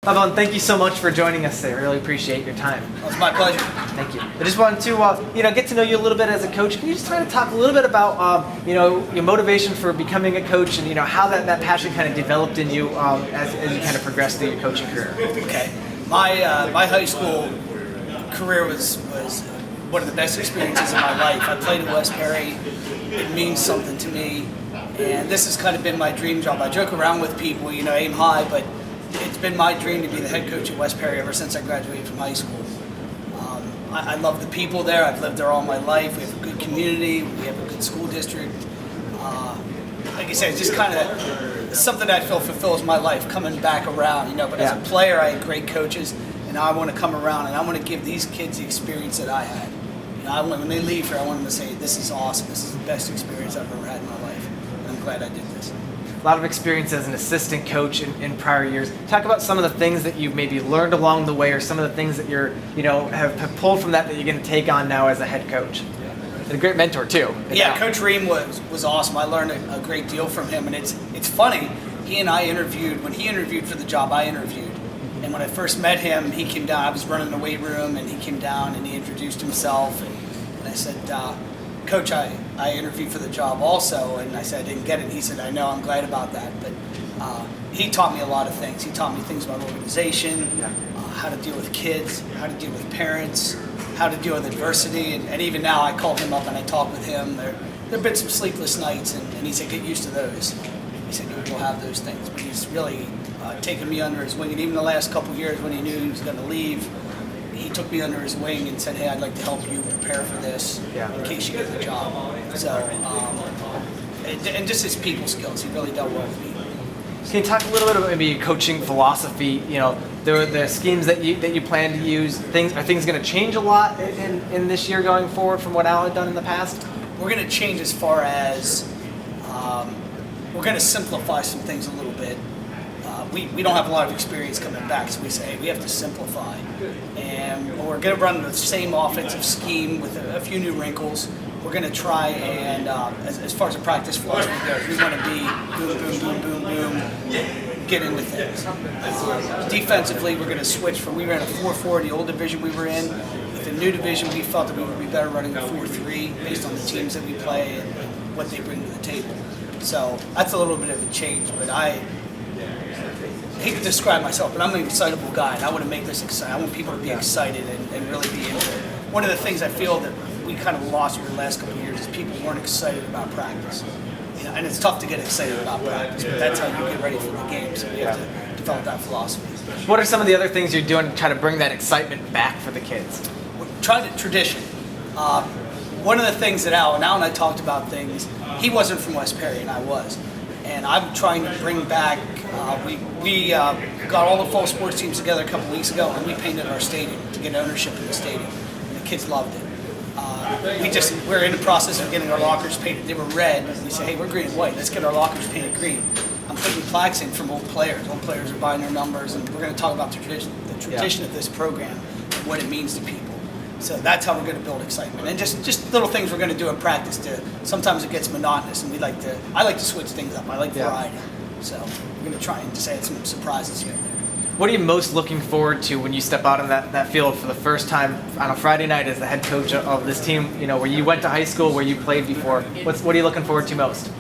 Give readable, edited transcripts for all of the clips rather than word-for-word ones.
Pavan, thank you so much for joining us today. I really appreciate your time. It's my pleasure. Thank you. I just wanted to, get to know you a little bit as a coach. Can you just kind of talk a little bit about, your motivation for becoming a coach and, how that passion kind of developed in you as you kind of progressed through your coaching career? Okay. My high school career was one of the best experiences of my life. I played at West Perry. It means something to me. And this has kind of been my dream job. I joke around with people, aim high, but it's been my dream to be the head coach at West Perry ever since I graduated from high school. I love the people there. I've lived there all my life. We have a good community. We have a good school district. Like I said, it's just kind of something that I feel fulfills my life coming back around, But as a player, I had great coaches, and I want to come around and I want to give these kids the experience that I had. When they leave here, I want them to say, this is awesome. This is the best experience I've ever had in my life. And I'm glad I did this. A lot of experience as an assistant coach in prior years. Talk about some of the things that you've maybe learned along the way, or some of the things that you're, have pulled from that you're going to take on now as a head coach. And a great mentor too. Yeah, Coach Ream was awesome. I learned a great deal from him, and it's funny. He and I interviewed. When he interviewed for the job, I interviewed. And when I first met him, he came down. I was running the weight room, and he came down and he introduced himself. And I said, Coach, I interviewed for the job also, and I said I didn't get it. And he said, I know, I'm glad about that. But he taught me a lot of things. He taught me things about organization, how to deal with kids, how to deal with parents, how to deal with adversity. And even now, I call him up and I talk with him. There have been some sleepless nights, and he said, get used to those. He said, you'll have those things. But he's really taken me under his wing. And even the last couple of years when he knew he was going to leave, he took me under his wing and said, hey, I'd like to help you prepare for this in case you get the job. So, and just his people skills, he really dealt well with me. Can you talk a little bit about maybe your coaching philosophy? The schemes that you plan to use. Are things going to change a lot in this year going forward from what Al had done in the past? We're going to change as far as we're going to simplify some things a little bit. We don't have a lot of experience coming back, so we say, hey, we have to simplify. And we're going to run the same offensive scheme with a few new wrinkles. We're going to try and, as far as the practice philosophy goes, we want to be boom, boom, boom, boom, boom, get into things. Defensively, we're going to switch from, we ran a 4-4 in the old division we were in. With the new division, we felt that we would be better running a 4-3 based on the teams that we play and what they bring to the table. So that's a little bit of a change, but I hate to describe myself, but I'm an excitable guy, and I want to make this exciting. I want people to be excited and really be into it. One of the things I feel that we kind of lost over the last couple of years is people weren't excited about practice. And it's tough to get excited about practice, but that's how you get ready for the game, so we have to develop that philosophy. What are some of the other things you're doing to try to bring that excitement back for the kids? We're trying to tradition. One of the things that Al and I talked about things, he wasn't from West Perry and I was. And I'm trying to bring back, we got all the fall sports teams together a couple weeks ago, and we painted our stadium to get ownership in the stadium. And the kids loved it. We're in the process of getting our lockers painted. They were red, and we said, hey, we're green and white. Let's get our lockers painted green. I'm putting plaques in from old players. Old players are buying their numbers, and we're going to talk about the tradition of this program and what it means to people. So that's how we're going to build excitement, and just little things we're going to do in practice. Sometimes it gets monotonous, and I like to switch things up. I like variety, so we're going to try and just add some surprises here. What are you most looking forward to when you step out on that field for the first time on a Friday night as the head coach of this team? Where you went to high school, where you played before. What are you looking forward to most?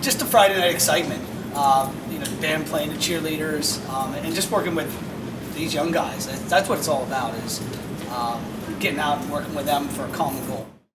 Just the Friday night excitement. The band playing, the cheerleaders, and just working with these young guys. That's what it's all about. Is getting out and working with them for a common goal.